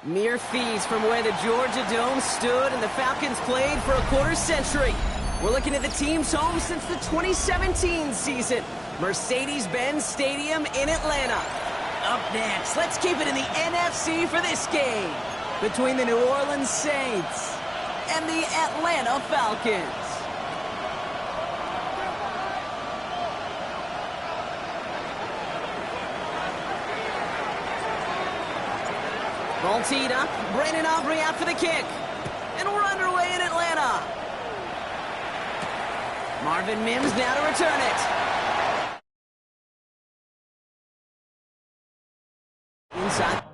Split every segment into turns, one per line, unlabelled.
Mere feet from where the Georgia Dome stood and the Falcons played for a quarter century. We're looking at the team's home since the 2017 season. Mercedes-Benz Stadium in Atlanta. Up next, let's keep it in the NFC for this game between the New Orleans Saints and the Atlanta Falcons. Ball teed up. Brandon Aubrey out for the kick. And we're underway in Atlanta. Marvin Mims now to return it. Inside.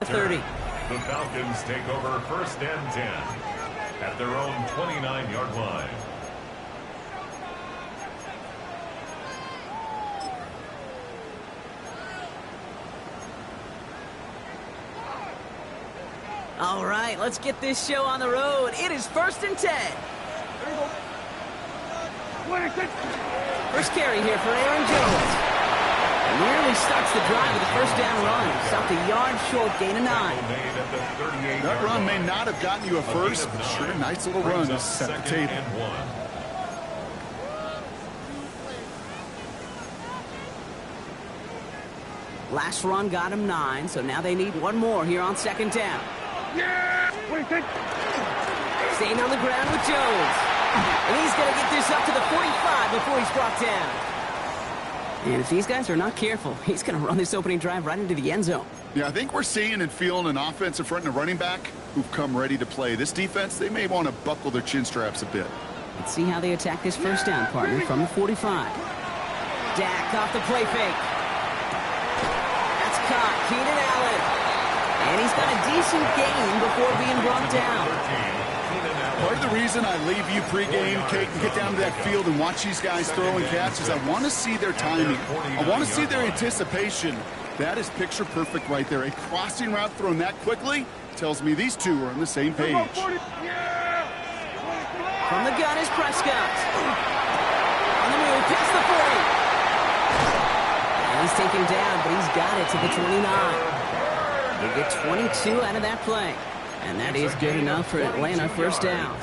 30.
The Falcons take over 1st and 10 at their own 29-yard line.
All right, let's get this show on the road. It is 1st and 10. First carry here for Aaron Jones. Nearly starts the drive with a 1st down run. Stopped a yard short, gain of 9.
That run may not have gotten you a first, but sure, nice little run to set the table.
Last run got him 9, so now they need one more here on 2nd down. Staying on the ground with Jones. And he's going to get this up to the 45 before he's brought down. And if these guys are not careful, he's going to run this opening drive right into the end zone.
Yeah, I think we're seeing and feeling an offensive front and a running back who've come ready to play. This defense, they may want to buckle their chin straps a bit.
Let's see how they attack this 1st down, partner, from the 45. Dak off the play fake. That's caught. Keenan Allen. And he's got a decent gain before being brought down.
Part of the reason I leave you pregame, Kate, and get down to that field and watch these guys throw and catch is I want to see their timing. I want to see their anticipation. That is picture perfect right there. A crossing route thrown that quickly tells me these two are on the same page.
From the gun is Prescott. On the move, past the 40. And he's taken down, but he's got it to the 29. They get 22 out of that play. And that is good enough for Atlanta 1st down.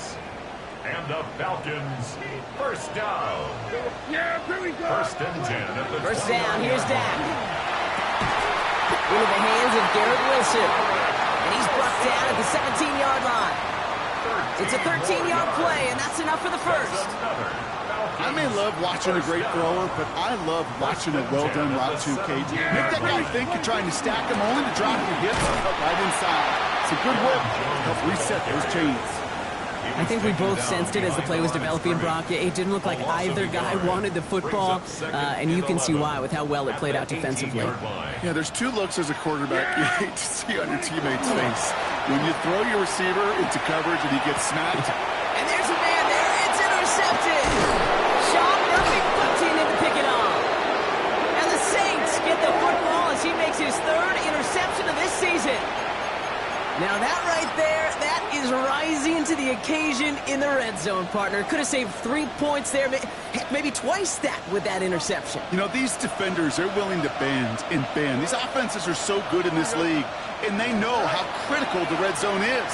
And the Falcons 1st down. 1st and 10 at the
1st down, here's Dak. Into the hands of Garrett Wilson. And he's brought down at the 17-yard line. It's a 13-yard play, and that's enough for the 1st.
I may love watching a great thrower, but I love watching a well-done route too, Kate. Make that guy think you're trying to stack him only to drop the hips and cut right inside. It's a good work to help reset those chains.
I think we both sensed it as the play was developing, Brock. It didn't look like either guy wanted the football, and you can see why with how well it played out defensively.
Yeah, there's two looks as a quarterback you hate to see on your teammate's face. When you throw your receiver into coverage and he gets smacked.
And there's a man there. It's intercepted. Sean Murphy in to pick it off. And the Saints get the football as he makes his 3rd interception of this season. Now that right there, that is rising to the occasion in the red zone, partner. Could have saved 3 points there, maybe twice that with that interception.
You know, these defenders, they're willing to bend and bend. These offenses are so good in this league, and they know how critical the red zone is.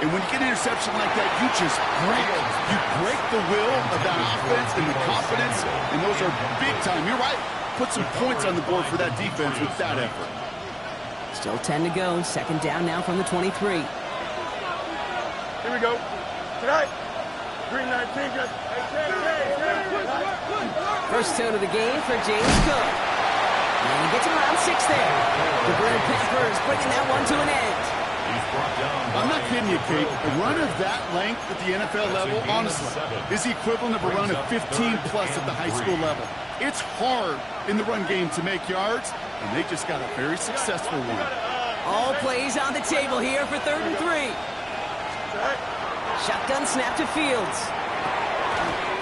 And when you get an interception like that, you just break. You break the will of that offense and the confidence, and those are big time. You're right. Put some points on the board for that defense with that effort.
Still 10 to go. 2nd down now from the 23.
Here we go. Tonight, green 19.
First tone of the game for James Cook. And he gets around 6 there. The Green Packers bringing that one to an end.
I'm not kidding you, Kate. A run of that length at the NFL level, honestly, is the equivalent of a run of 15-plus at the high school level. It's hard in the run game to make yards, and they just got a very successful one.
All plays on the table here for 3rd and 3. Shotgun snap to Fields.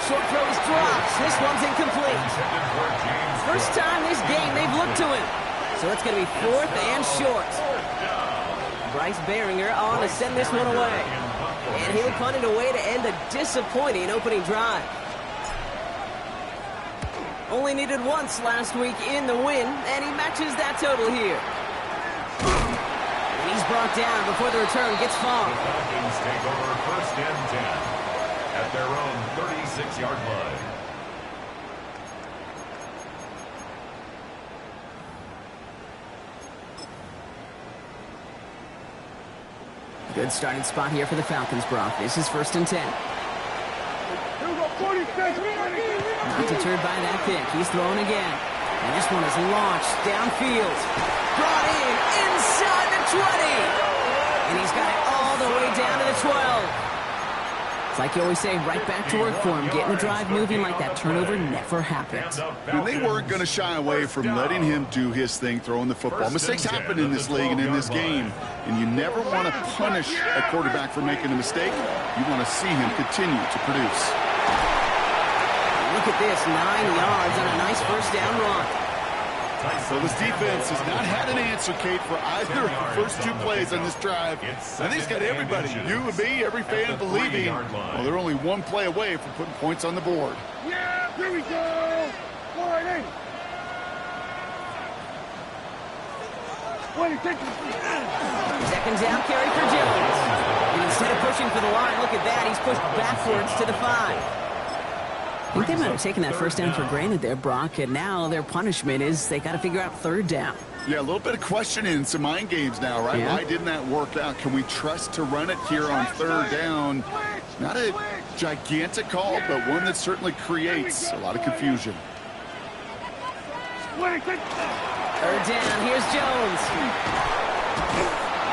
Short throws drops. This one's incomplete. First time this game they've looked to him. So it's going to be 4th and short. Bryce Behringer on to send this one away. And he'll punt it away to end a disappointing opening drive. Only needed once last week in the win, and he matches that total here. And he's brought down before the return gets far.
The Falcons take over 1st and 10 at their own 36-yard line.
Good starting spot here for the Falcons, Brock. This is 1st and 10. Not deterred by that kick. He's throwing again. And this one is launched downfield. Brought in inside the 20. And he's got it all the way down to the 12. It's like you always say, right back to work for him. Getting the drive moving like that turnover never happened.
And they weren't going to shy away from letting him do his thing, throwing the football. Mistakes happen in this league and in this game. And you never want to punish a quarterback for making a mistake. You want to see him continue to produce.
Look at this, 9 yards on a nice first down run.
So this defense has not had an answer, Kate, for either of the first 2 plays on this drive. I think it's got everybody, you and me, every fan believing, well, they're only 1 play away from putting points on the board.
Yeah, here we go. All right, hey.
Second down carry for Jones. And instead of pushing for the line, look at that, he's pushed backwards to the 5. I think they might have taken that first down for granted there, Brock, and now their punishment is they got to figure out 3rd down.
Yeah, a little bit of questioning, some mind games now, right?
Yeah.
Why didn't that work out? Can we trust to run it here on 3rd down? Not a gigantic call, but one that certainly creates a lot of confusion.
3rd down, here's Jones.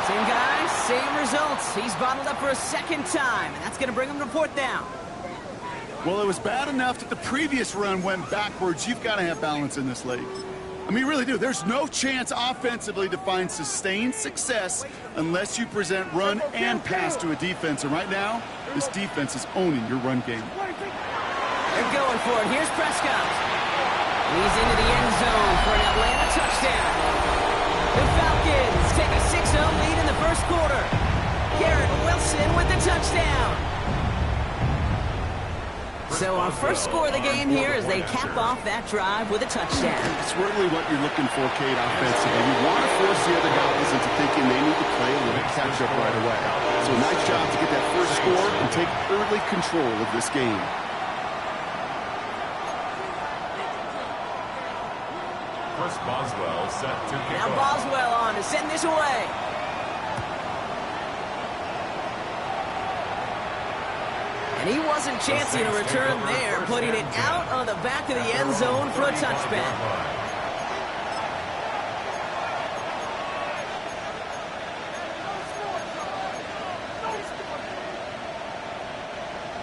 Same guy, same results. He's bottled up for a 2nd time, and that's going to bring him to 4th down.
Well, it was bad enough that the previous run went backwards. You've got to have balance in this league. I mean, you really do. There's no chance offensively to find sustained success unless you present run and pass to a defense. And right now, this defense is owning your run game.
They're going for it. Here's Prescott. He's into the end zone for an Atlanta touchdown. The Falcons take a 6-0 lead in the first quarter. Garrett Wilson with the touchdown. So our first score of the game here as they cap off that drive with a touchdown.
It's really what you're looking for, Kate, offensively. You want to force the other guys into thinking they need to play a little catch-up right away. So nice job to get that first score and take early control of this game.
Chris Boswell set to kick
Now
off.
Boswell on to send this away. And he wasn't chancing a return there, putting it out on the back of the end zone for a touchback.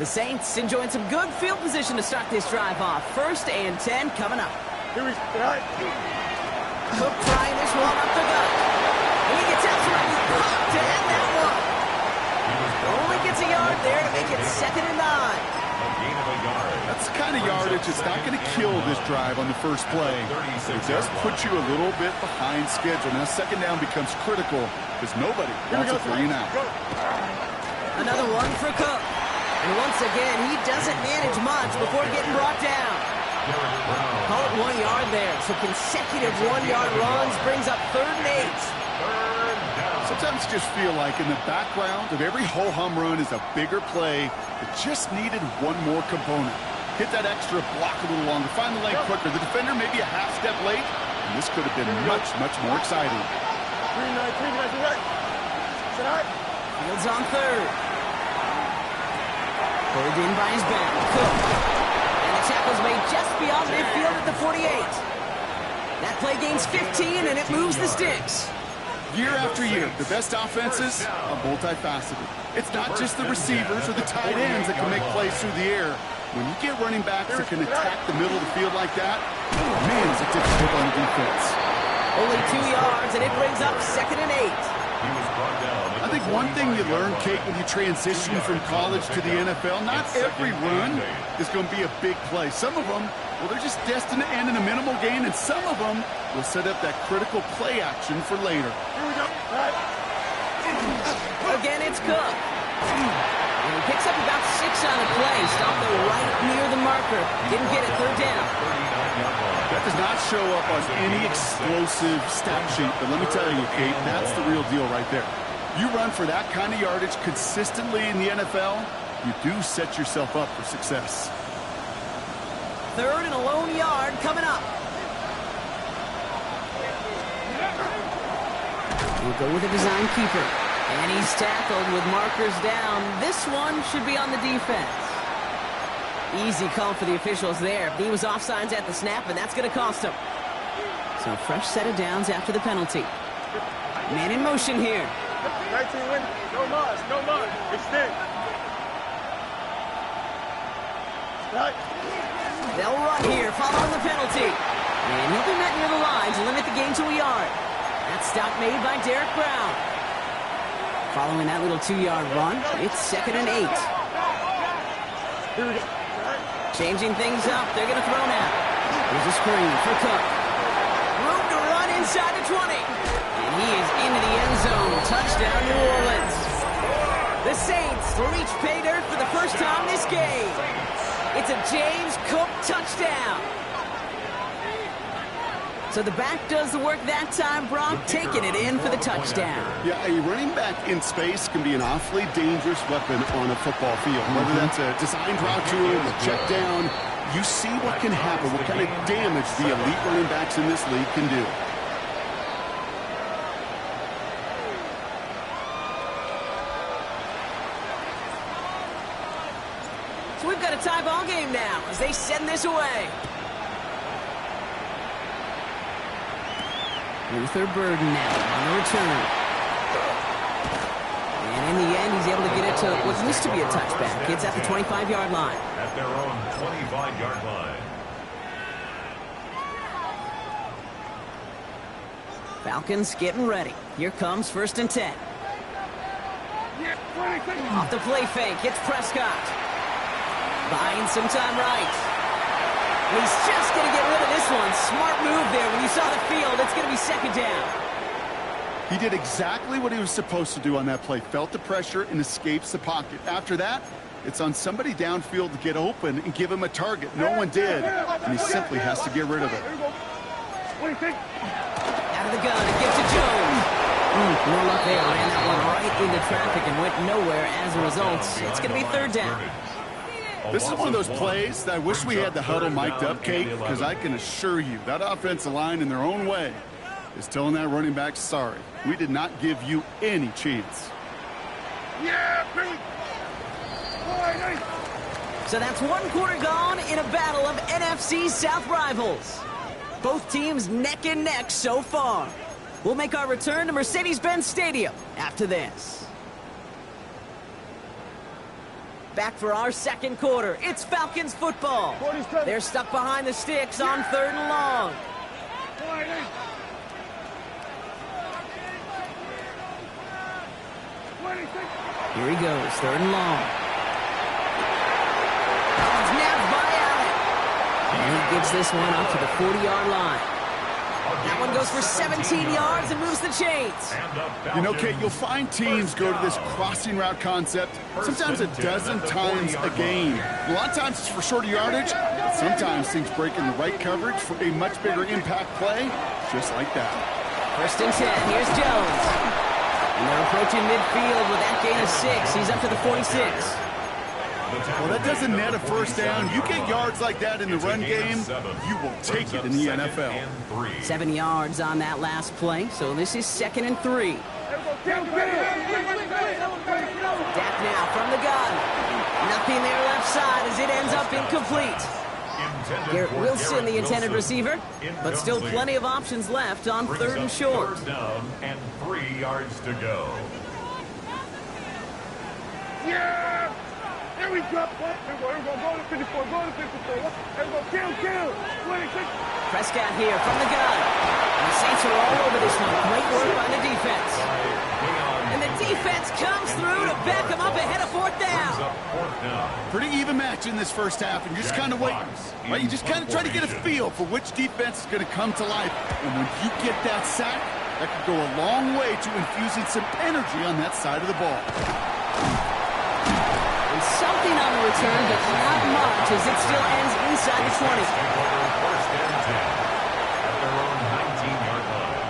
The Saints enjoying some good field position to start this drive off. 1st and 10 coming up.
Here we go.
Cook trying this one up the gut. And he gets out to end that one. Only gets a yard there to make it 2nd and 9.
That's the kind of yardage that's not going to kill this drive on the first play. It does put you a little bit behind schedule. Now 2nd down becomes critical because nobody wants it for you now.
Another one for Cook. And once again, he doesn't manage much before getting brought down. Call it 1 yard there. So consecutive 1-yard runs brings up 3rd and 8.
Sometimes you just feel like in the background of every ho-hum run is a bigger play that just needed one more component. Hit that extra block a little longer, find the lane quicker. The defender may be a half step late, and this could have been much, much more exciting.
Fields on 3rd. Pulled in by his back. Cook. And the tackle's made just beyond midfield at the 48. That play gains 15, and it moves the sticks.
Year after year, the best offenses are multifaceted. It's not just the receivers or the tight ends that can make plays through the air. When you get running backs that can attack the middle of the field like that, man, is it difficult on the defense.
Only 2 yards, and it brings up 2nd and 8.
I think one thing you learn, Kate, when you transition from college to the NFL, not every run is going to be a big play. Some of them, well, they're just destined to end in a minimal gain, and some of them will set up that critical play action for later.
Here we go.
Again, it's Cook. And he picks up about 6 on the play. Stopped it right near the marker. Didn't get it 3rd down.
That does not show up on any explosive stat sheet, but let me tell you, Kate, that's the real deal right there. You run for that kind of yardage consistently in the NFL, you do set yourself up for success.
3rd and a lone yard coming up. We'll go with a design keeper. And he's tackled with markers down. This one should be on the defense. Easy call for the officials there. He was offsides at the snap, and that's going to cost him. So a fresh set of downs after the penalty. Man in motion here.
19 win. No mas. No mas. Extend.
They'll run here, following the penalty. And he'll be met near the line to limit the gain to a yard. That stop made by Derek Brown. Following that little 2-yard run, it's 2nd and 8. Changing things up, they're going to throw now. Here's a screen for Cook. Room to run inside the 20. And he is into the end zone. Touchdown, New Orleans. The Saints reach pay dirt for the first time this game. It's a James Cook touchdown. So the back does the work that time, Brock, taking it in for the touchdown.
Yeah, a running back in space can be an awfully dangerous weapon on a football field. Whether that's a designed route to him, a check down, you see what can happen, what kind of damage the elite running backs in this league can do.
So we've got a tie ball game now as they send this away. Luther Burden now on the return. And in the end, he's able to get it to what used to be a touchback. It's at the 25-yard line.
At their own 25-yard line.
Falcons getting ready. Here comes 1st and 10. Off the play fake, it's Prescott. Buying some time right. And he's just going to get rid of this one. Smart move there. When you saw the field, it's going to be 2nd down.
He did exactly what he was supposed to do on that play. Felt the pressure and escapes the pocket. After that, it's on somebody downfield to get open and give him a target. No one did, and he simply has to get rid of it.
Out of the gun, it gives to Jones. No luck there. Ran that one right into traffic and went nowhere as a result. It's going to be 3rd down.
This is one of those plays that I wish we had the huddle mic'd up, Kate, because I can assure you that offensive line in their own way is telling that running back, sorry, we did not give you any chance.
So that's 1 quarter gone in a battle of NFC South rivals. Both teams neck and neck so far. We'll make our return to Mercedes-Benz Stadium after this. Back for our 2nd quarter. It's Falcons football. They're stuck behind the sticks on 3rd and long. Here he goes, 3rd and long. It's nabbed by Allen. And he gives this one up to the 40-yard line. That one goes for 17 yards and moves the chains.
You know, Kate, you'll find teams go to this crossing route concept sometimes a dozen times a game. A lot of times it's for shorter yardage, but sometimes things break in the right coverage for a much bigger impact play, just like that.
1st and 10, here's Jones. And they're approaching midfield with that gain of 6. He's up to the 46.
Well, that doesn't net a 1st down. You get yards like that in the run game, you will take it in the NFL.
7 yards on that last play, so this is 2nd and 3. Dak now from the gun. Nothing there left side as it ends up incomplete. Garrett Wilson, the intended receiver, but still plenty of options left on 3rd and short.
3rd down and 3 yards to go.
Here we go. Here we go. Go to 54. Go to 54. Here we go. Kill. 26.
Prescott here from the gun. And the Saints are all over this one. Great work by the defense. And the defense comes through to back them up ahead of 4th down.
Pretty even match in this 1st half, and you're just kind of waiting. Right? You just kind of try to get a feel for which defense is going to come to life. And when you get that sack, that could go a long way to infusing some energy on that side of the ball.
Something on the return, but not much as it still ends inside the 20.
1st and 10 at their own 19-yard line.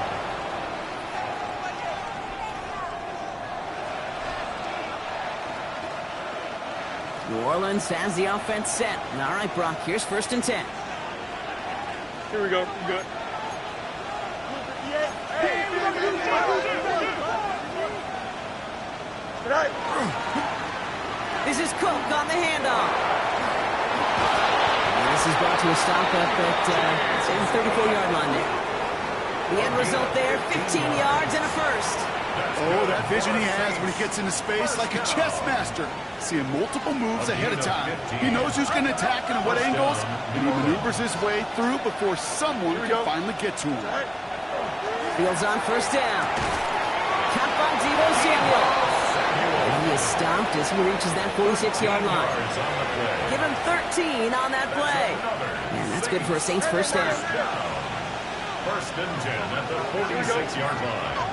New Orleans has the offense set. All right, Brock, here's 1st and 10.
Here we go. Good.
This is Cook on the handoff. And this is brought to a stop up at the 34-yard line there. The end result there, 15 yards and a 1st.
Oh, that vision he has when he gets into space like a chess master. Seeing multiple moves ahead of time. He knows who's going to attack and at what angles, and he maneuvers his way through before someone can finally get to him.
Fields on first down. Caught by Deebo Samuel. And he is stopped as he reaches that 46-yard line. Give him 13 on that play. And that's good for a Saints first down.
First and 10 at the 46-yard line.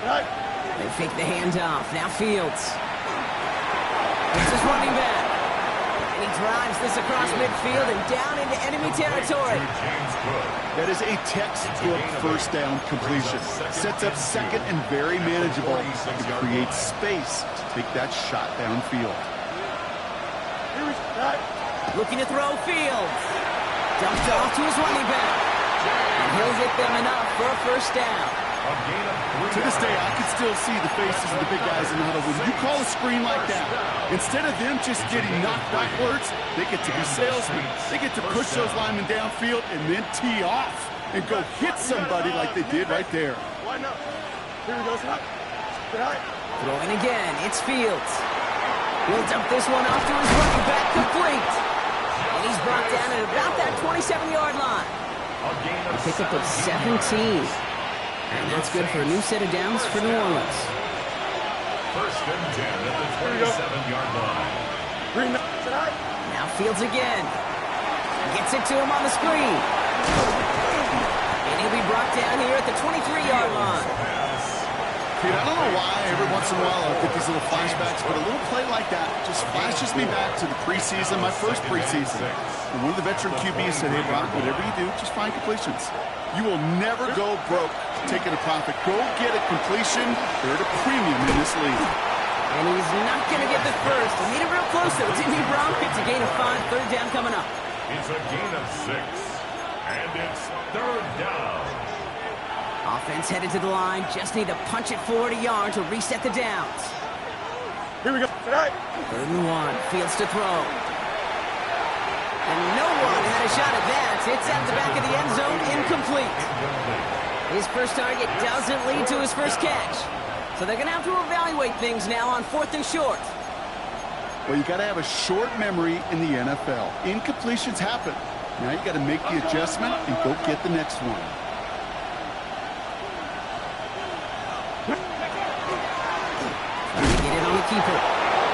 They fake the handoff. Now Fields. It's his running back. And he drives this across midfield and down into enemy territory.
That is a textbook first down completion. Sets up second and very manageable. It creates space to take that shot downfield.
Looking to throw Fields. Dumped off to his running back. And he'll hit them enough for a first down.
To this day, I can still see the faces of the big guys in the huddle. When you call a screen like that, instead of them just getting knocked backwards, they get to be salesmen. They get to push those linemen downfield and then tee off and go hit somebody like they did right there.
Here we go,
Throwing again, it's Fields. He'll dump this one off to his running back, complete. And he's brought down at about that 27-yard line. A pickup of 17. And that's good for a new set of downs for New Orleans.
First and 10 at the 27-yard line.
Now Fields again. Gets it to him on the screen. And he'll be brought down here at the 23-yard line.
Dude, I don't know why every once in a while I get these little flashbacks, but a little play like that just flashes me back to the preseason, my first preseason. And one of the veteran QBs said, hey, Brock, whatever you do, just find completions. You will never go broke taking a profit. Go get a completion. They're at a premium in this league.
And he's not going to get the first. He made it real close, though. Didn't he, Brock? It's a gain of 5. Third down coming up.
It's a gain of 6. And it's third down.
Offense headed to the line. Just need to punch it forward a yard to reset the downs.
Here we go.
Third and 1. Fields to throw. And no one had a shot at that. It's at the back of the end zone, incomplete. His first target doesn't lead to his first catch. So they're going to have to evaluate things now on 4th and short.
Well, you got to have a short memory in the NFL. Incompletions happen. Now you got to make the adjustment and go get the next one.
Trying to get it on the keeper.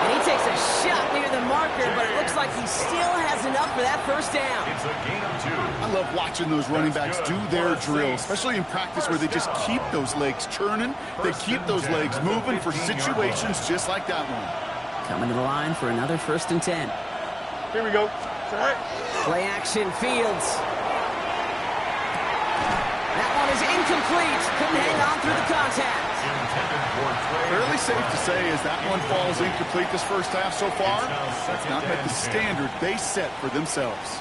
And he takes a shot near the marker, but it looks like he still has enough for that first down.
It's a gain of 2.
I love watching those running backs do their drills, especially in practice where they just keep those legs churning. They keep those legs moving for situations just like that one.
Coming to the line for another 1st and 10.
Here we go.
Play action, Fields. That one is incomplete. Couldn't hang on through the contact.
Fairly safe to say as that one falls incomplete this first half so far, that's not met the standard they set for themselves.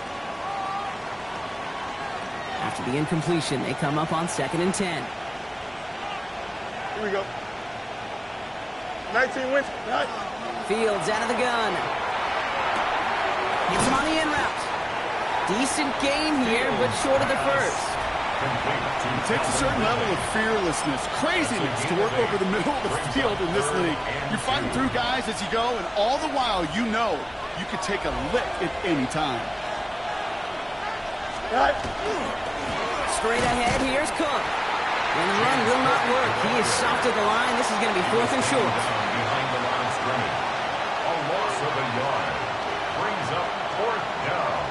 After the incompletion, they come up on 2nd and 10.
Here we go. 19 wins.
Fields out of the gun. Gets him on the in route. Decent game here, but short of the first.
It takes a certain level of fearlessness, craziness to work over the middle of the field in this league. You're fighting through guys as you go, and all the while you know you could take a lick at any time.
Straight ahead, here's Cook. And the run will not work. He is soft to the line. This is going to be 4th and short.
Behind the line of scrimmage. A loss of a yard. Brings up 4th down.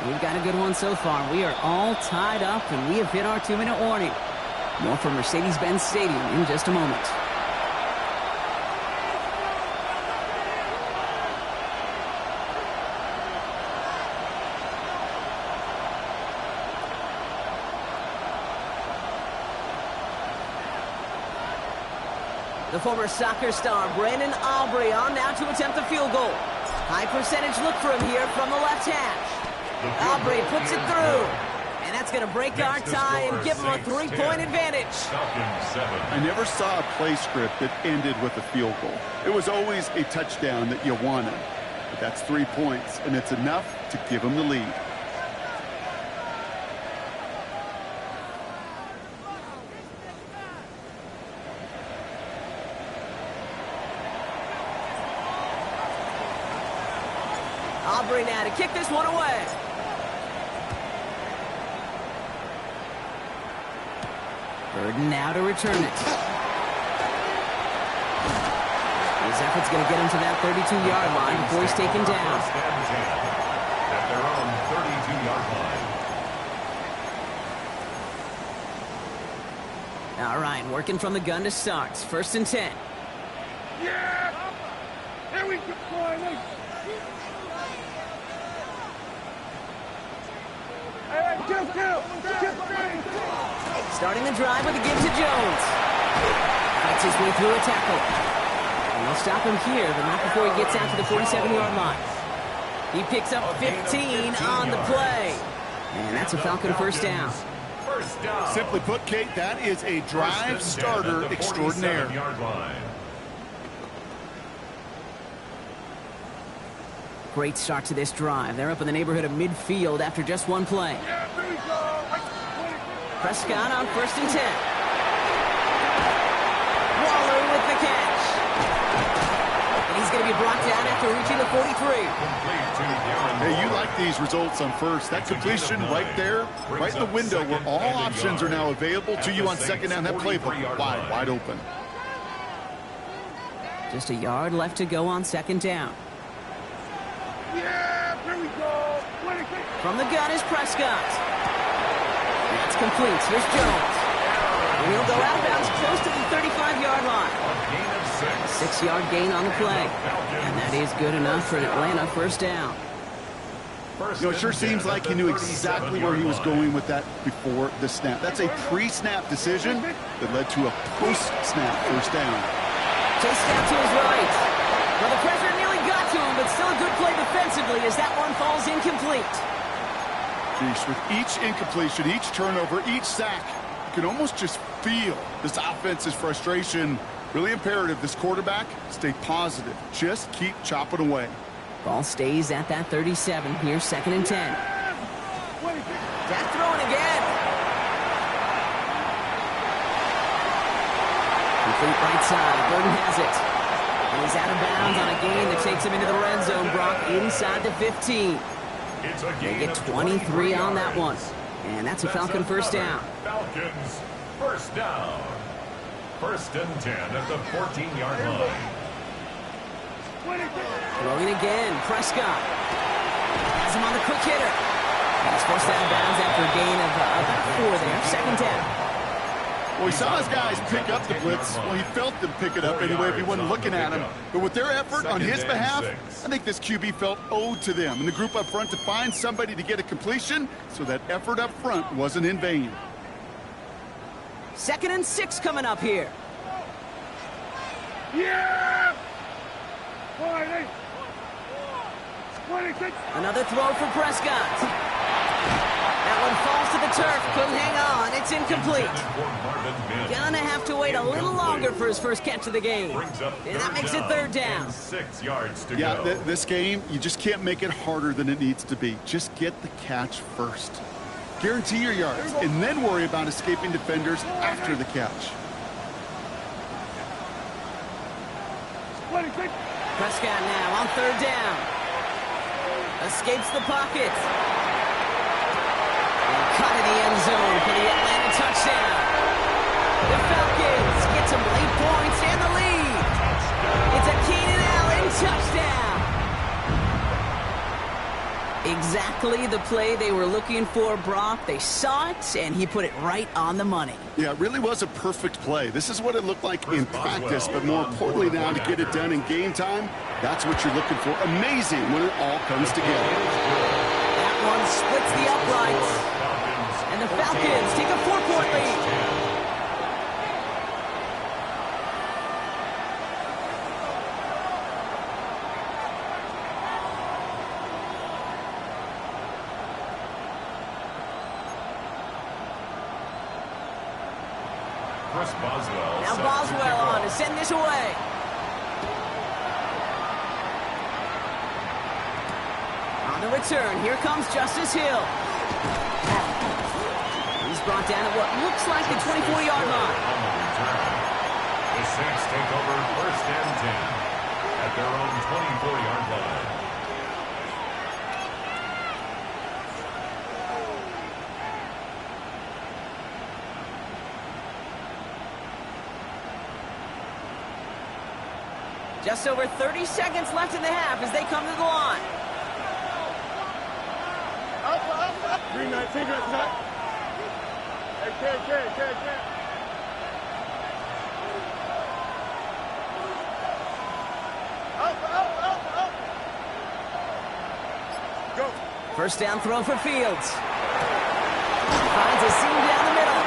We've got a good one so far. We are all tied up, and we have hit our 2-minute warning. More from Mercedes-Benz Stadium in just a moment. The former soccer star, Brandon Aubrey, on now to attempt the field goal. High percentage look for him here from the left hash. Aubrey puts it through. And that's going to break our tie and give him a 3-point advantage.
I never saw a play script that ended with a field goal. It was always a touchdown that you wanted. But that's 3 points, and it's enough to give him the lead.
recovery now to kick this one away. Burden now to return it. His effort's going to get him to that 32-yard line before he's taken down.
First and 10 at their own 32-yard line.
All right, working from the gun to start. It's 1st and 10.
Yeah! Here we go, boy. Hey, kill.
Starting the drive with a give to Jones. Fights his way through a tackle. And they'll stop him here, but not before he gets out to the 47-yard line. He picks up 15 on the play. And that's a Falcon first down.
First down.
Simply put, Kate, that is a drive starter extraordinaire.
Great start to this drive. They're up in the neighborhood of midfield after just one play.
Yeah, here we go.
Prescott on 1st and 10. Waller with the catch. And he's going to be brought down after reaching the 43.
Hey, you like these results on first. That completion right there, right in the window where all options are now available to you on second down. That playbook wide open.
Just a yard left to go on 2nd down.
Yeah, here we go.
From the gun is Prescott. That's complete. Here's Jones. And he'll go out of bounds close to the 35-yard line. A 6-yard gain on the play. And that is good enough for an Atlanta first down.
You know, it sure seems like he knew exactly where he was going with that before the snap. That's a pre-snap decision that led to a post-snap first down.
Chased out to his right. Well, the pressure nearly got to him, but still a good play defensively as that one falls incomplete.
Geez, with each incompletion, each turnover, each sack, you can almost just feel this offense's frustration. Really imperative, this quarterback, stay positive. Just keep chopping away.
Ball stays at that 37. Here's 2nd and 10. Jack throwing again. Complete right side. Burden has it. And he's out of bounds on a gain that takes him into the red zone, Brock, inside the 15. They get 23 on that one. And that's a Falcon first down.
Falcons first down. 1st and 10 at the 14-yard line.
Throwing again. Prescott has him on the quick hitter. He's forced out of bounds after a gain of about 4 there. 2nd down.
Well, he saw his guys pick up the blitz. Well, he felt them pick it up anyway if he wasn't looking at him. But with their effort on his behalf, I think this QB felt owed to them and the group up front to find somebody to get a completion, so that effort up front wasn't in vain.
2nd and 6 coming up here.
Yeah!
Another throw for Prescott. That one falls to the turf. Couldn't hang on. It's incomplete. Gonna have to wait a little longer for his first catch of the game. And that makes it 3rd down.
6 yards to
Yeah,
go.
this game, you just can't make it harder than it needs to be. Just get the catch first. Guarantee your yards, and then worry about escaping defenders after the catch.
Prescott now on 3rd down. Escapes the pocket. And cut in the end zone for the Atlanta touchdown. The Falcons get some late points and the lead. It's a Keenan Allen touchdown. Exactly the play they were looking for, Brock. They saw it, and he put it right on the money.
Yeah, it really was a perfect play. This is what it looked like in practice, but more importantly now to get it done in game time, that's what you're looking for. Amazing when it all comes together.
That one splits the uprights, and the Falcons take a 4-point lead. Now Boswell on to send this away. On the return, here comes Justice Hill. He's brought down at what looks like the 24-yard line.
The Saints take over 1st and 10 at their own 24-yard line.
Just over 30 seconds left in the half as they come to the line.
3-19, Hey, Ken. Go.
First down throw for Fields. Finds a seam down the middle.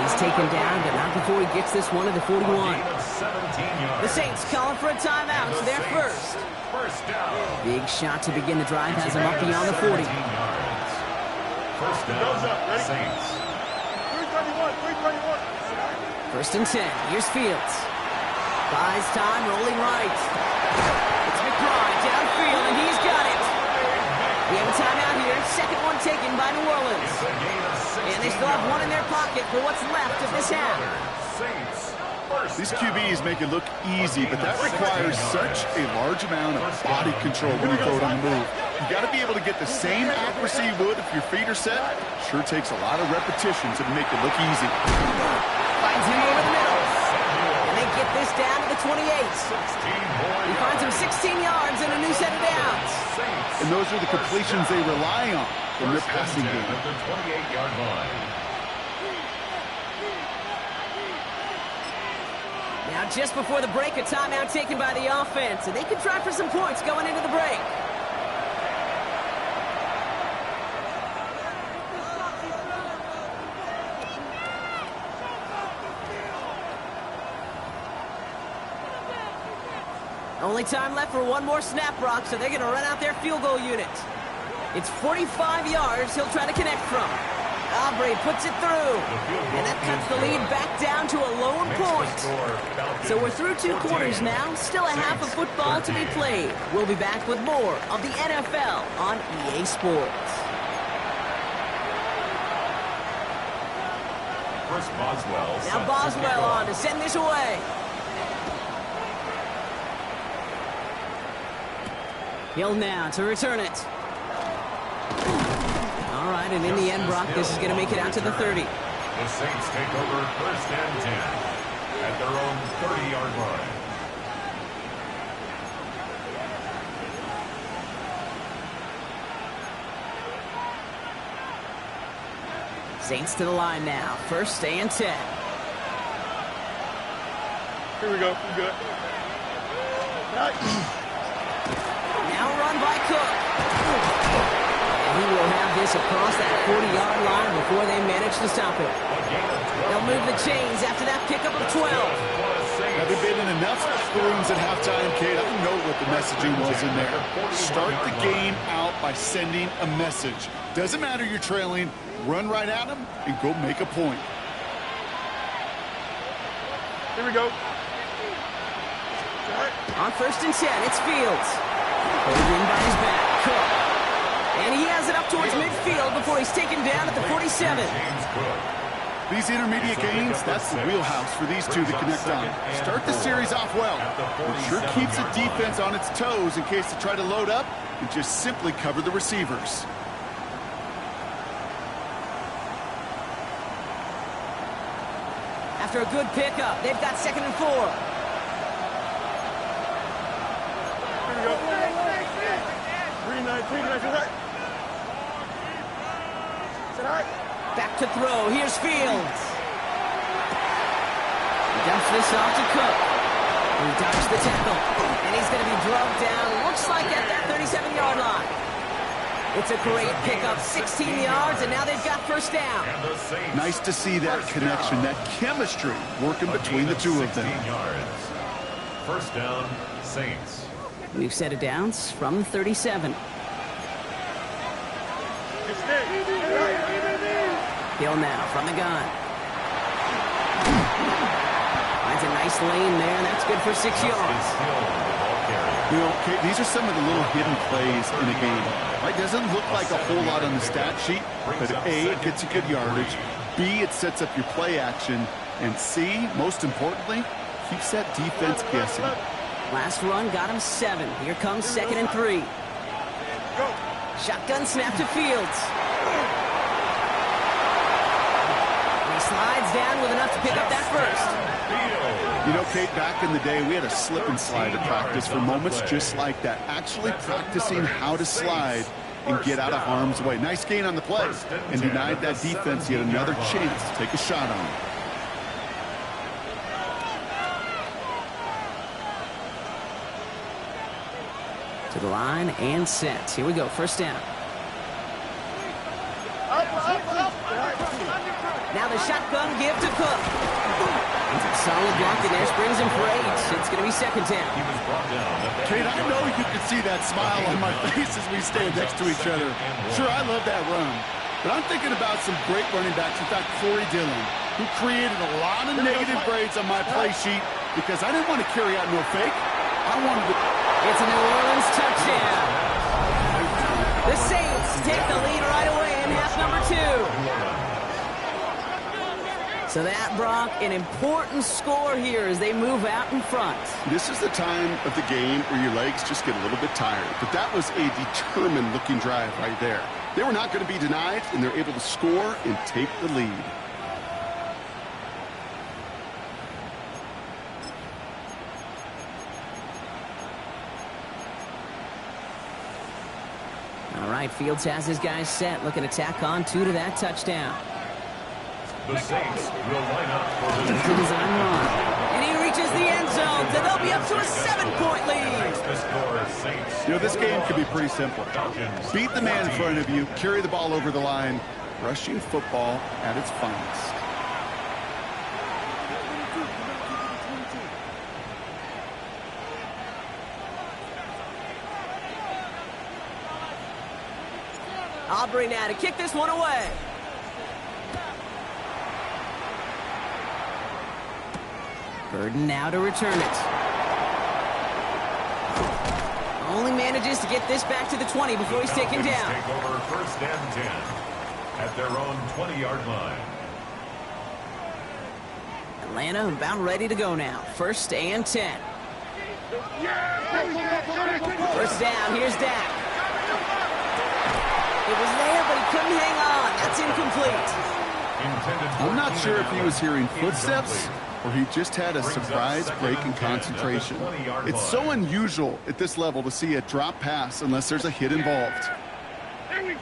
He's taken down, but not before he gets this one to the 41. The Saints calling for a timeout, so they're first. Big shot to begin the drive has him up beyond the 40.
First down, Saints.
321.
First and 10. Here's Fields. Buys time, rolling right. It's McBride downfield, and he's got it. We have a timeout here. Second one taken by New Orleans. And they still have one in their pocket for what's left of this half.
These QBs make it look easy, but that requires such a large amount of body control when you throw it on the move. You got to be able to get the same accuracy you would if your feet are set. Sure takes a lot of repetitions to make it look easy.
Finds him over the middle. And they get this down to the 28. He finds him 16 yards and a new set of downs.
And those are the completions they rely on in their passing game.
At the 28-yard line.
Now, just before the break, a timeout taken by the offense, and they can try for some points going into the break. Only time left for one more snap, Brock, so they're going to run out their field goal unit. It's 45 yards he'll try to connect from. Aubrey puts it through, and that cuts the lead back down to a lone point. So we're through two quarters now, still a half of football to be played. We'll be back with more of the NFL on EA Sports.
Chris Boswell.
Now Boswell on to send this away. Hill now to return it. All right, and in the end, Brock, this is going to make it out to the 30.
The Saints take over first and 10 at their own 30-yard line.
Saints to the line now. First and 10.
Here we go. We good.
Now run by Cook. And he will have this across that 40-yard line before they manage to stop it. They'll move the chains after that pickup of 12.
Have there been enough screws at halftime, Kate? I know what the messaging was in there. Start the game out by sending a message. Doesn't matter you're trailing, run right at them and go make a point.
Here we go.
On first and 10, it's Fields. Pulled in by his back, Cook. And he has it up towards midfield before he's taken down at the 47.
These intermediate gains, that's the wheelhouse for these two to connect on. Start the series off well. It sure keeps the defense on its toes in case they try to load up and just simply cover the receivers.
After a good pickup, they've got second and 4.
Here we go. 3-19.
Back to throw. Here's Fields. He dumps this off to Cook. He dodged the tackle. And he's going to be drugged down. Looks like at that 37-yard line. It's a great pickup. 16 yards, and now they've got first down.
Nice to see that connection, that chemistry working between the two of them.
First down, Saints.
New set of downs from 37. Hill now from the gun. Finds a nice lane there, and that's good for 6 yards.
You know, Kate, these are some of the little hidden plays in a game. It doesn't look like a whole lot on the stat sheet, but A, it gets you good yardage, B, it sets up your play action, and C, most importantly, keeps that defense guessing.
Last run got him 7. Here comes second and 3. Shotgun snap to Fields. slides down with enough to pick up that first.
You know, Kate, back in the day, we had a slip and slide at practice for moments just like that. Actually practicing how to slide and get out of harm's way. Nice gain on the play, and denied that defense yet another chance to take a shot on him.
To the line and set. Here we go, first down. Now the shotgun give to Cook. Solid block, and there brings him for 8. It's going to be second down.
Kate, I know you can see that smile on my face as we stand next to each other. Sure, I love that run. But I'm thinking about some great running backs. In fact, Corey Dillon, who created a lot of negative grades on my play sheet because I didn't want to carry out no fake. I wanted to...
It's a New Orleans touchdown. The Saints take the lead right away in half number 2. So that, Brock, an important score here as they move out in front.
This is the time of the game where your legs just get a little bit tired. But that was a determined-looking drive right there. They were not going to be denied, and they're able to score and take the lead.
All right, Fields has his guys set, looking to tack on 2 to that touchdown.
The Saints will line up for the
design run. And he reaches the end zone, so they'll be up to a 7-point lead.
You know, this game could be pretty simple. Beat the man in front of you, carry the ball over the line, rushing football at its finest.
Aubrey now to kick this one away. Burden now to return it. Only manages to get this back to the 20 before he's taken down.
Take over first and 10 at their own 20-yard line.
Atlanta about ready to go now. First and 10. First down, here's Dak. It was there, but he couldn't hang on. That's incomplete.
I'm not sure if he was hearing footsteps or he just had a surprise break in concentration. It's so unusual at this level to see a drop pass unless there's a hit involved.
Hey,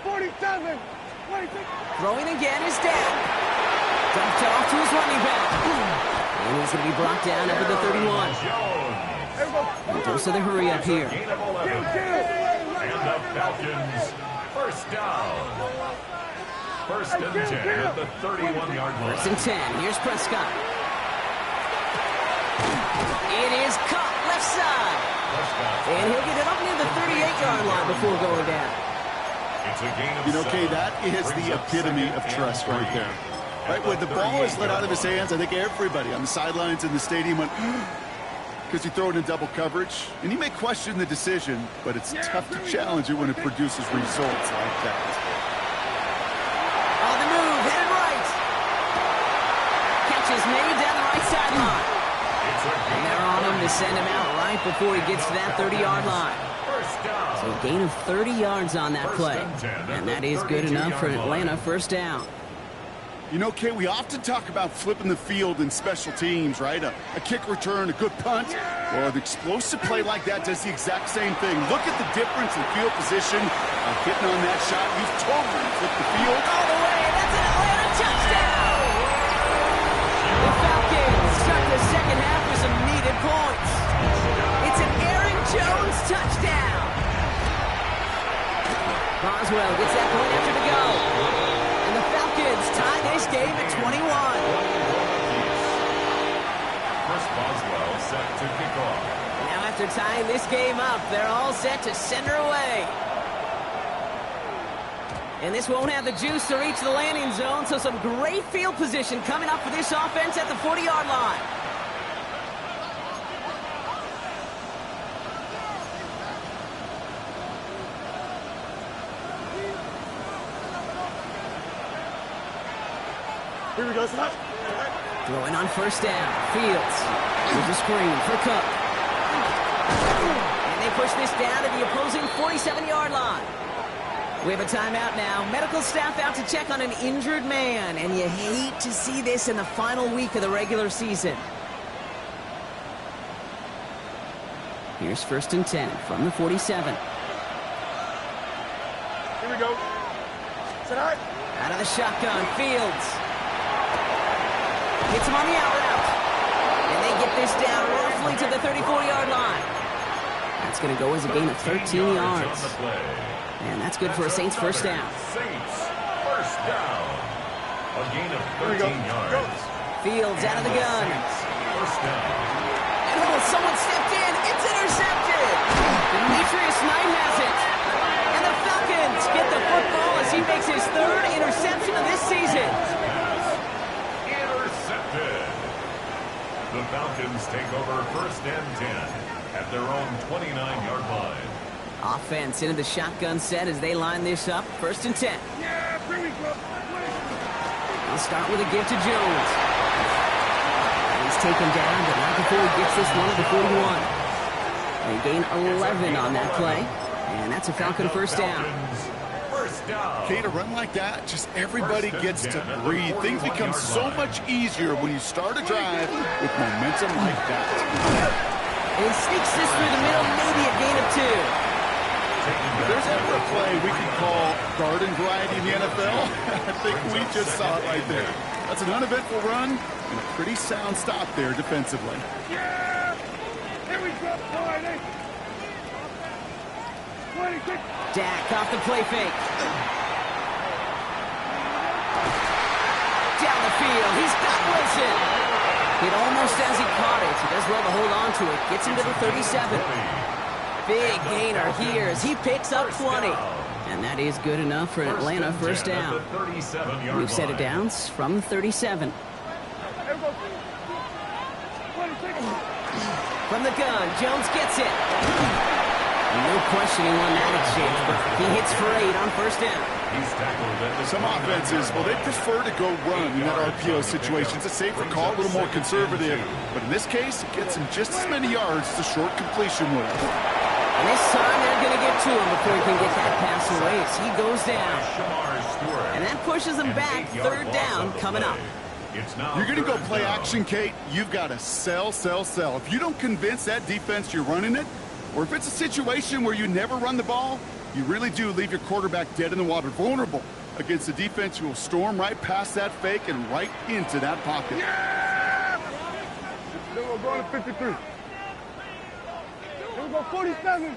47.
Throwing again is Dak. Dumped off to his running back. And he's going to be brought down up at the 31. Dose of the hurry up here.
And the Falcons, first down. First and 10 at the 31-yard line.
First and 10. Here's Prescott. It is caught left side. And he'll get it up near the 38-yard line before going down.
You know, Kay, that is the epitome of trust right there. Right, when the ball is let out of his hands, I think everybody on the sidelines in the stadium went, because you throw it in double coverage. And you may question the decision, but it's tough to challenge it when it produces results like that.
On the move, headed right. Catch is made down the right sideline. And they're on him to send him out right before he gets to that 30-yard line. So a gain of 30 yards on that play. And that is good enough for Atlanta first down.
You know, Kay, we often talk about flipping the field in special teams, right? A kick return, a good punt. Well, an explosive play like that does the exact same thing. Look at the difference in field position. Hitting on that shot, you've totally flipped the field.
All the way, that's an Atlanta touchdown! The Falcons start the second half with some needed points. It's an Aaron Jones touchdown. Boswell gets that point after to go. And the Falcons tie this game at 21.
Chris Boswell set to kick off.
Now after tying this game up, they're all set to send her away. And this won't have the juice to reach the landing zone, so some great field position coming up for this offense at the 40-yard line.
Here we go, son.
Throwing on first down. Fields with the screen for Cook. And they push this down to the opposing 47-yard line. We have a timeout now. Medical staff out to check on an injured man, and you hate to see this in the final week of the regular season. Here's 1st and 10 from the 47.
Here we go. Sit out.
Out of the shotgun, Fields. Hits him on the out route. And they get this down roughly to the 34-yard line. That's going to go as a gain of 13 yards. And that's good for a Saints first down.
Saints first down. A gain of 13 yards.
Fields out of the gun.
First down.
And someone stepped in. It's intercepted. Demetrius Knight has it. And the Falcons get the football as he makes his 3rd interception of this season.
Intercepted. The Falcons take over 1st and 10 at their own 29-yard line.
Offense into the shotgun set as they line this up. 1st and 10.
Yeah, here we go.
They'll start with a give to Jones. He's taken down, but not before he gets this one at the 41. They gain 11 on that play, and that's a Falcon first down.
Kate, a run like that, just everybody gets to breathe. Things become so much easier when you start a drive with momentum like that.
And he sneaks this through the middle, maybe a gain of 2.
If there's ever a play we can call garden variety in the NFL, I think we just saw it right there. That's an uneventful run and a pretty sound stop there defensively.
Yeah! Here we go.
Dak off the play fake. Down the field. He's got Wilson. It almost as he caught it. He does well to hold on to it. Gets him to the 37. Big gainer here as he picks up 20. And that is good enough for an Atlanta first down. We've set it down from 37. From the gun, Jones gets it. No questioning on that exchange, but he hits for 8 on first down.
Some offenses, well, they prefer to go run in that RPO situation. It's a safer call, a little more conservative. But in this case, it gets him just as many yards as a short completion will.
And this time they're going to get to him before he can get that pass away as he goes down. And that pushes him back. 3rd down coming up.
You're going to go play action, Kate. You've got to sell, sell, sell. If you don't convince that defense you're running it, or if it's a situation where you never run the ball, you really do leave your quarterback dead in the water, vulnerable against a defense who will storm right past that fake and right into that pocket.
Yeah! Then we'll go to 53. Then we'll go 47.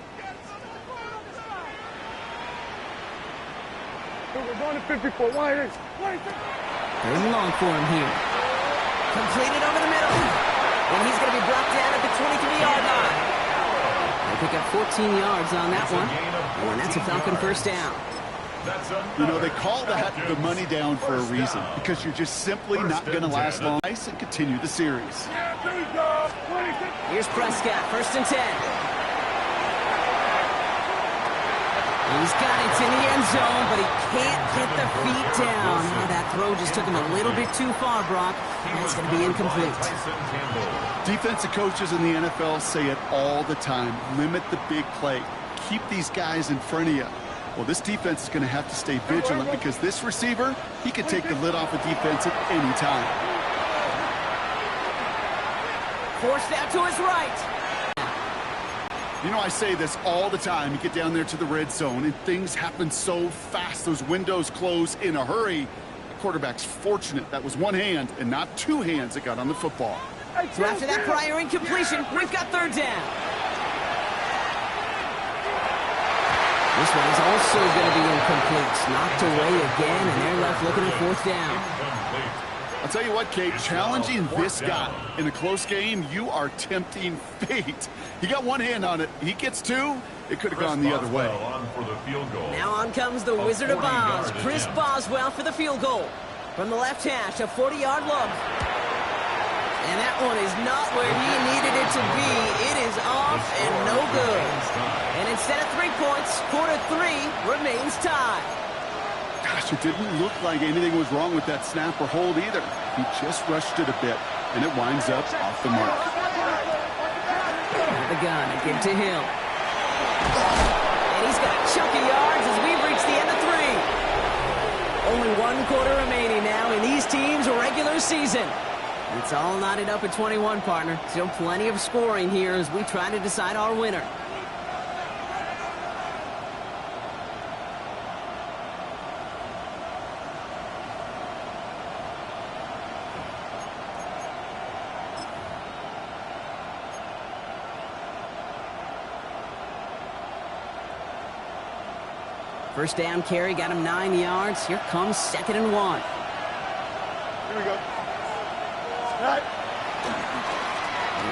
Then we're going to 54. Why is?
Third and long for him here. Completed over the middle. And he's going to be brought down at the 23-yard line. They pick up 14 yards on that one. And that's a Falcon first down.
You know, they call that the money down for a reason, because you're just simply not going to last long and continue the series.
Here's Prescott, 1st and 10. He's got it in the end zone, but he can't get the feet down. Oh, that throw just took him a little bit too far, Brock. That's going to be incomplete.
Defensive coaches in the NFL say it all the time. Limit the big play. Keep these guys in front of you. Well, this defense is going to have to stay vigilant because this receiver, he could take the lid off a defense at any time.
Forced out to his right.
You know, I say this all the time. You get down there to the red zone, and things happen so fast. Those windows close in a hurry. The quarterback's fortunate that was one hand and not two hands that got on the football.
So after that prior incompletion, we've got 3rd down. This one is also going to be incomplete. Knocked away again, and they're left looking at 4th down.
I'll tell you what, Kate, challenging this guy in a close game, you are tempting fate. He got one hand on it. He gets 2. It could have gone the other way.
Now on comes the Wizard of Oz, Chris Boswell for the field goal. From the left hash, a 40-yard look. And that one is not where he needed it to be. It is off and no good. And instead of 3 points, quarter 3 remains tied.
Gosh, it didn't look like anything was wrong with that snap or hold either. He just rushed it a bit, and it winds up off the mark.
The gun, a give to Hill. And And he's got a chunk of yards as we've reached the end of 3. Only 1 quarter remaining now in these teams' regular season. It's all knotted up at 21, partner. Still plenty of scoring here as we try to decide our winner. First down carry got him 9 yards. Here comes 2nd and 1.
Here we go. Right.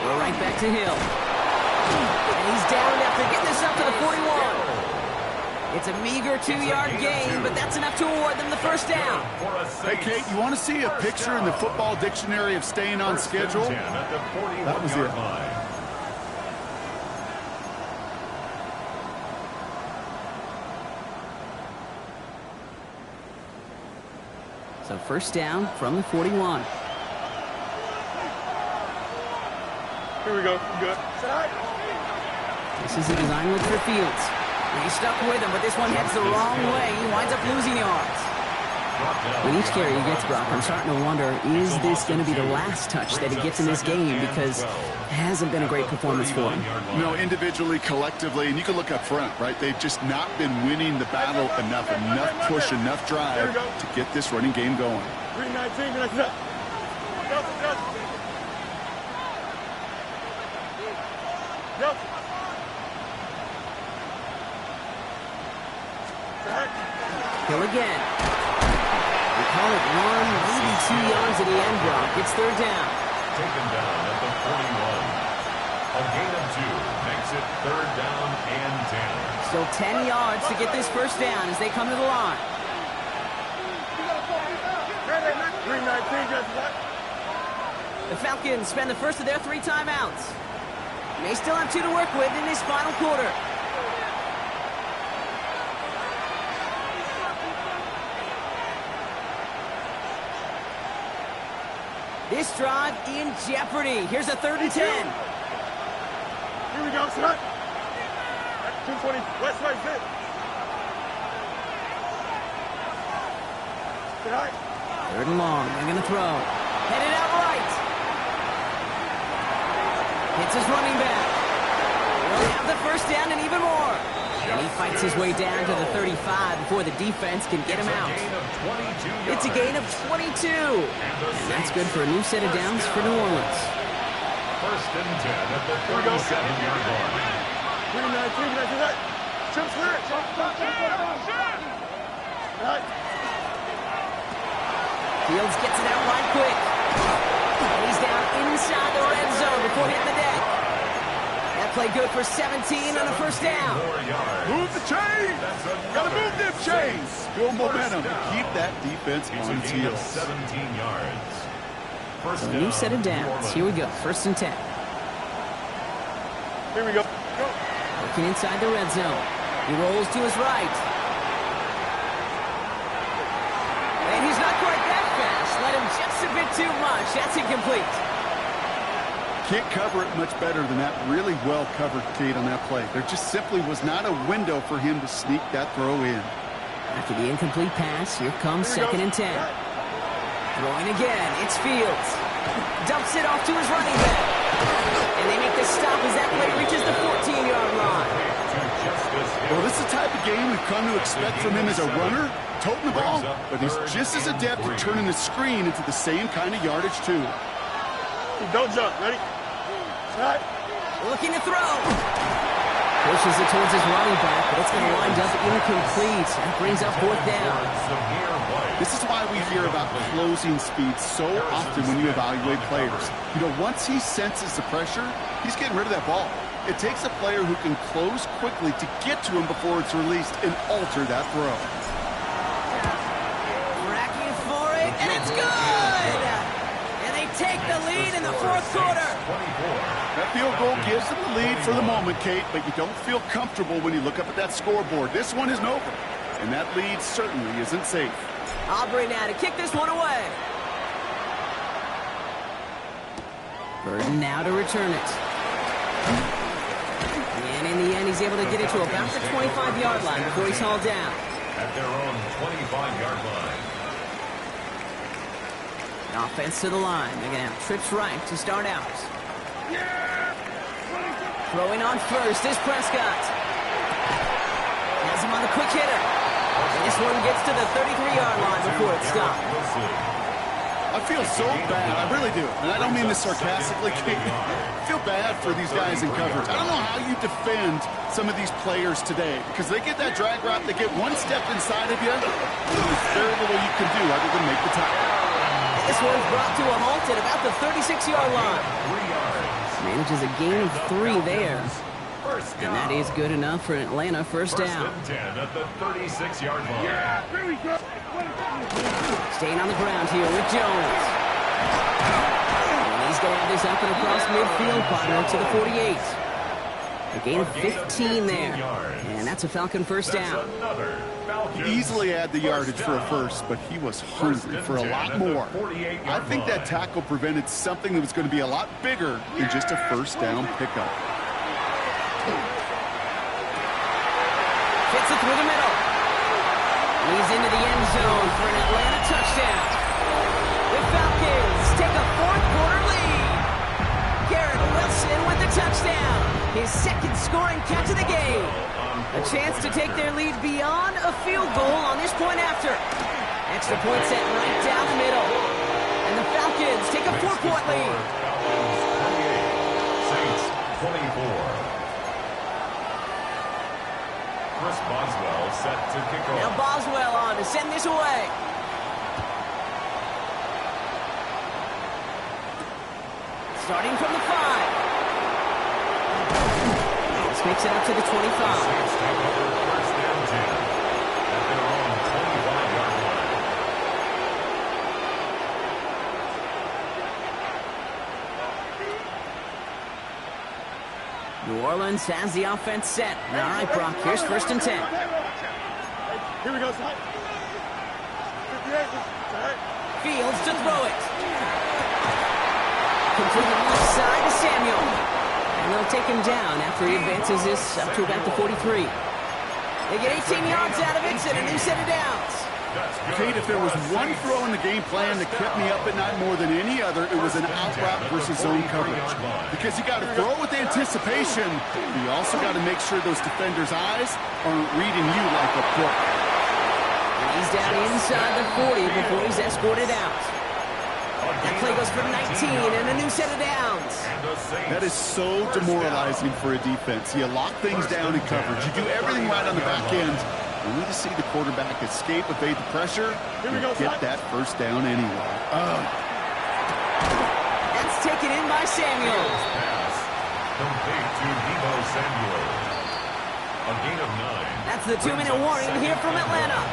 We're right back to Hill. And he's down after getting this up to the 41. It's a meager 2-yard gain, but that's enough to award them the first down.
Hey, Kate, you want to see a picture in the football dictionary of staying on schedule? That was it.
So first down from the 41.
Here we go. Good.
This is a design look for Fields. He's stuck with him, but this one heads the wrong way. He winds up losing yards. With each carry he gets, Brock, I'm starting to wonder, is this going to be the last touch that he gets in this game? Because it hasn't been a great performance for him.
No, individually, collectively, and you can look up front, right? They've just not been winning the battle enough push, enough drive to get this running game going.
319, that's it. Yep.
Hill again. We call it 1, maybe 2 yards at the end, Brock. It's third down.
Taken down at the 41. A gain of 2 makes it 3rd down and 10.
Still 10 yards to get this first down as they come to the line.
319, just that.
The Falcons spend the first of their 3 timeouts. And they still have 2 to work with in this final quarter. This drive in jeopardy. Here's a 3rd and 10.
Here we go, son. 220, west side fit. Right.
3rd and long. They're going to throw. Headed out right. Hits his running back. He'll have the first down and even more. And he fights his way down to the 35 before the defense can get him out. It's a gain of 22. And that's good for a new set of downs for New Orleans.
First and 10 at the 37-yard line.
319, that's it. Chip clear. Right.
Fields gets it out right quick. And he's down inside the red zone before hitting the deck. That play good for 17 on the first down.
Move the chains! Gotta move them chains! Build momentum. Keep that defense on its heels.
17 yards.
So a new set of downs. Here we go. 1st and 10.
Here we go.
Working inside the red zone. He rolls to his right. And he's not quite that fast. Let him just a bit too much. That's incomplete.
Can't cover it much better than that. Really well covered, Kate, on that play. There just simply was not a window for him to sneak that throw in.
After the incomplete pass, here comes 2nd and 10. Throwing again, it's Fields. Dumps it off to his running back. And they make the stop as that play reaches the 14-yard line.
Well, this is the type of game we've come to expect from him as a runner, toting the ball, but he's just as adept at turning the screen into the same kind of yardage, too.
Don't jump. Ready? Right.
Looking to throw. Pushes it towards his running back, but it's going to wind up incomplete. That brings up 4th down.
This is why we hear about closing speed so often when you evaluate players. You know, once he senses the pressure, he's getting rid of that ball. It takes a player who can close quickly to get to him before it's released and alter that throw.
Racking for it, and it's good! And they take the lead in the 4th quarter.
That field goal gives them the lead for the moment, Kate, but you don't feel comfortable when you look up at that scoreboard. This one isn't over, and that lead certainly isn't safe.
Aubrey now to kick this one away. Burden now to return it. And in the end, he he's able to get it to about the 25-yard line before he's hauled down.
At their own 25-yard line.
Offense to the line. They're going to have trips right to start out. Throwing on first is Prescott. Has him on the quick hitter. And this one gets to the 33-yard line before it's stopped.
I feel so bad. I really do. And I don't mean this sarcastically. I feel bad for these guys in coverage. I don't know how you defend some of these players today because they get that drag route, they get one step inside of you, and there's very little you can do other than make the tackle.
This one's brought to a halt at about the 36-yard line. Manages a gain of 3 there. And that is good enough for Atlanta first down.
First and 10 at the 36-yard line.
Staying on the ground here with Jones. And he's going to have this up and across midfield, partner, to the 48. A gain of 15 there. And that's a Falcon first down.
Easily had the yardage for a first, but he was hungry for a lot more. I think that tackle prevented something that was going to be a lot bigger than just a first down pickup.
Fits it through the middle. Leads into the end zone for an Atlanta touchdown. The Falcons take a fourth-quarter lead. Garrett Wilson with the touchdown. His second scoring catch of the game. A chance to take their lead beyond a field goal on this point after. Extra point set right down the middle. And the Falcons take a 4-point lead.
Saints 24. Chris Boswell set to kick off.
Now Boswell on to send this away. Starting from the 5. This makes it up to the 25.
Saints take over first and 10 at their own 25-yard line.
New Orleans has the offense set. All right, Brock, here's first and 10.
Here we go, son. 58.
Fields to throw it. Completed left side to Samuel. And they'll take him down after he advances this up to about the 43. They get 18 yards out of it and a new set of downs.
Kate, if there was one throw in the game plan that kept me up at night more than any other, it was an out route versus zone coverage. Because you got to throw with anticipation, but you also got to make sure those defenders' eyes aren't reading you like a book.
And he's down inside the 40 before he's escorted out. That play goes for 19 and a new set of downs.
That is so demoralizing for a defense. You lock things down in coverage. You do everything right on the back end. Only to see the quarterback escape, evade the pressure, and get that first down anyway.
That's taken in by Samuel.
Pass complete to Deebo Samuel. A gain of 9.
That's the 2-minute warning here from Atlanta.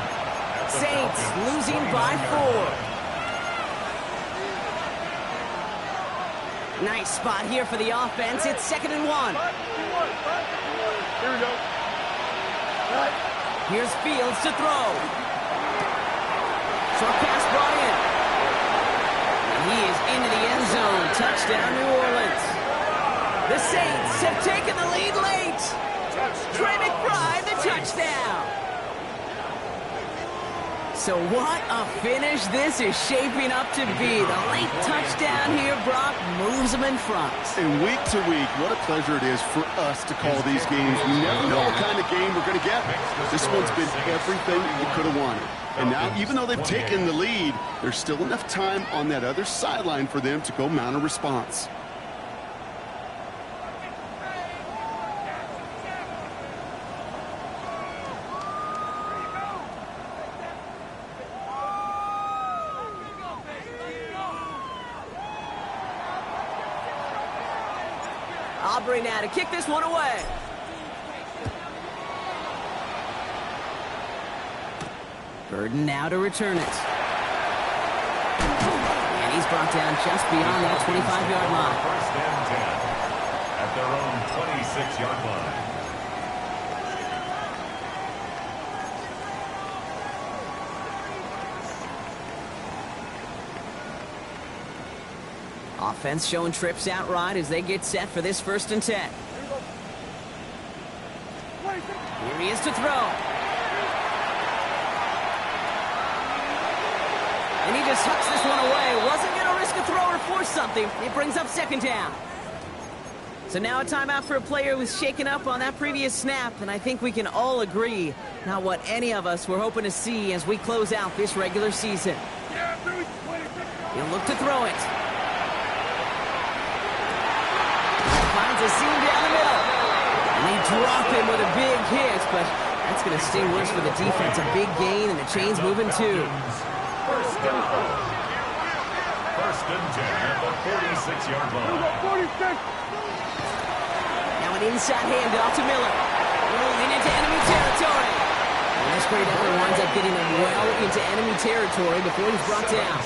Saints losing by 4. Nice spot here for the offense. It's 2nd and 1.
Here we go.
Here's Fields to throw. Short pass brought in. And he is into the end zone. Touchdown, New Orleans. The Saints have taken the lead late. Trey McBride, the touchdown. So what a finish this is shaping up to be. The late touchdown here, Brock, moves them in front.
And week to week, what a pleasure it is for us to call these games. We never know what kind of game we're going to get. This one's been everything you could have wanted. And now, even though they've taken the lead, there's still enough time on that other sideline for them to go mount a response.
Aubrey now to kick this one away. Burden now to return it. And he's brought down just beyond that 25-yard line.
First and 10 at their own 26-yard line.
Offense showing trips out right as they get set for this 1st and 10. Here he is to throw. And he just hucks this one away. Wasn't going to risk a throw or force something. It brings up second down. So now a timeout for a player who was shaken up on that previous snap, and I think we can all agree not what any of us were hoping to see as we close out this regular season. He'll look to throw it. Finds a seam down the middle. And they drop him with a big hit, but that's going to sting worse for the defense. A big gain, and the chain's moving too.
First down. First and 10 at the 46-yard line.
Now an inside handoff to Miller. Rolling into enemy territory. And this great effort winds up getting him well into enemy territory before he's brought down.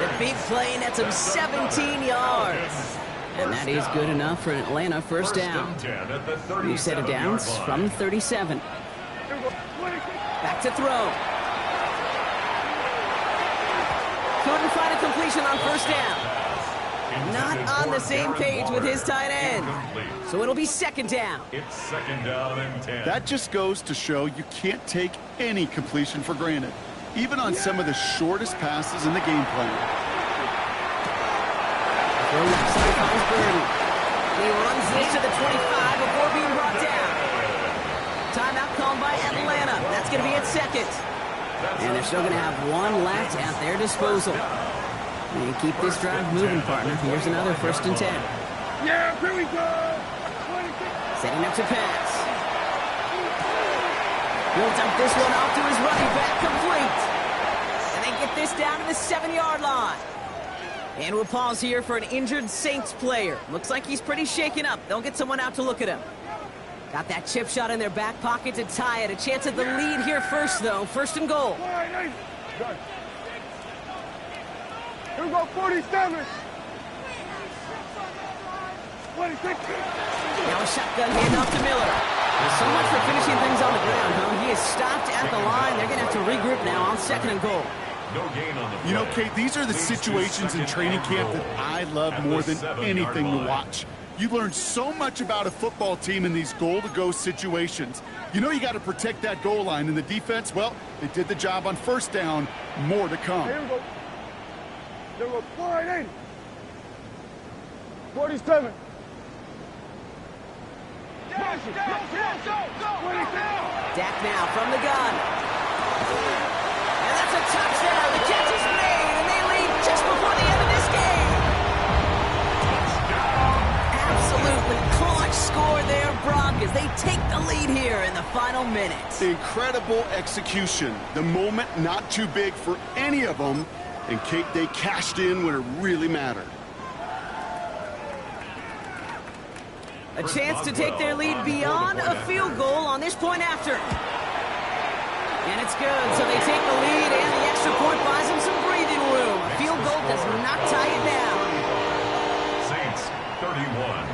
The big play nets him 17 yards. And that is good enough for an Atlanta first down. New set of downs from 37. Back to throw. Couldn't find a completion on first down. Not on the same page with his tight end. So it'll be second down.
It's second down and 10.
That just goes to show you can't take any completion for granted, even on some of the shortest passes in the game plan.
The left side finds Burton. He runs this to the 25 before being brought down. Timeout called by Atlanta. That's going to be at second. And they're still going to have one left at their disposal. And keep this drive moving, partner. Here's another first and 10.
Yeah, here we go.
Setting up to pass. He'll dump this one off to his running back, complete. And they get this down to the 7-yard line. And we'll pause here for an injured Saints player. Looks like he's pretty shaken up. They'll get someone out to look at him. Got that chip shot in their back pocket to tie it. A chance at the lead here first, though. First and goal.
Here we go, 47. 26.
Now a shotgun handoff to Miller. Well, so much for finishing things on the ground, huh? He is stopped at the line. They're going to have to regroup now on second and goal.
No gain on the play.
You know, Kate, these are the situations in training camp that I love more than anything to watch. You learn so much about a football team in these goal-to-go situations. You know you got to protect that goal line, and the defense, well, they did the job on first down. More to come.
Here we go. There we go, 480. 47.
Dak now from the gun. And that's a touchdown. The catch is made, and they lead just before the end of this game. Absolutely clutch score there, Brock, as they take the lead here in the final minutes.
Incredible execution. The moment not too big for any of them. And, Kate, they cashed in when it really mattered.
A chance to take their lead beyond a field goal on this point after. And it's good, so they take the lead, and the extra point buys them some breathing room. A field goal does not tie it down.
Saints 31.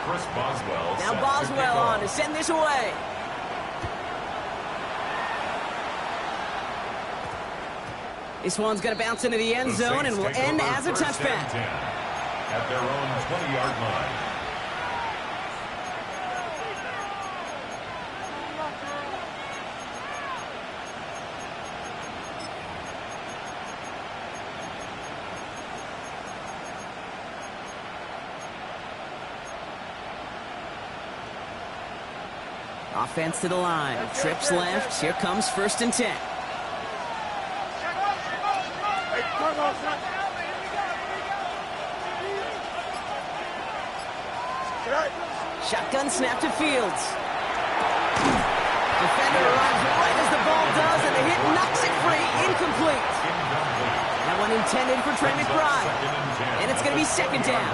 Chris Boswell.
Now Boswell on to send this away. This one's going to bounce into the end zone and will end as a touchback.
At their own 20-yard line.
Offense to the line. Trips left. Here comes first and 10. Shotgun snap to Fields. Defender arrives right as the ball does, and the hit knocks it free. Incomplete. That one intended for Trey McBride. And it's going to be second down.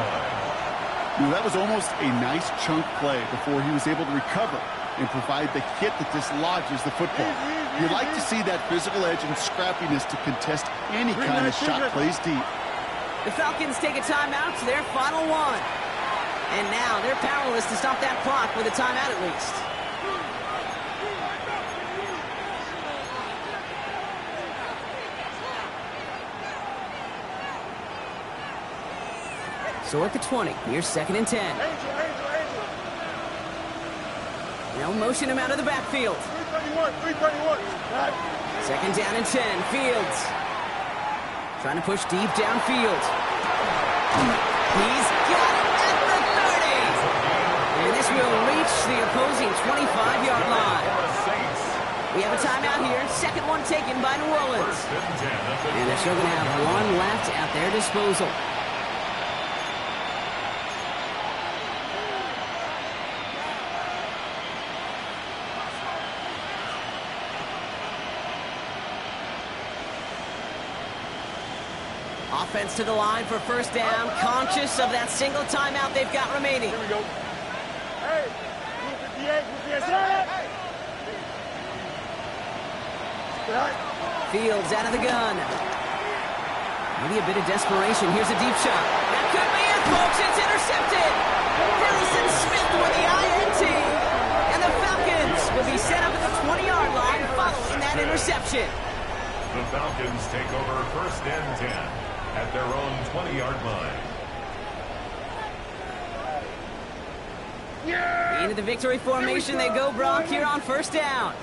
That was almost a nice chunk play before he was able to recover and provide the hit that dislodges the football. You like to see that physical edge and scrappiness to contest any kind of shot plays deep.
The Falcons take a timeout to their final one. And now they're powerless to stop that clock with a timeout at least. So at the 20, here's 2nd and 10. They'll motion him out of the backfield.
331.
2nd down and 10. Fields trying to push deep downfield. He's got it at the 30. And this will reach the opposing 25-yard line. We have a timeout here. 2nd one taken by New Orleans. And they're still going to have one left at their disposal. Offense to the line for 1st down, conscious of that single timeout they've got remaining.
Here we go. Hey, 58.
Fields out of the gun. Maybe a bit of desperation. Here's a deep shot. That could be it, folks. It's intercepted. Harrison Smith with the INT. And the Falcons will be set up at the 20-yard line following that interception.
The Falcons take over 1st and 10 at their own 20-yard line.
Into the victory formation they go, Brock, here on 1st down.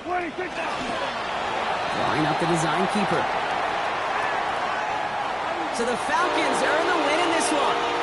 Line up the design keeper. So the Falcons earn the win in this one.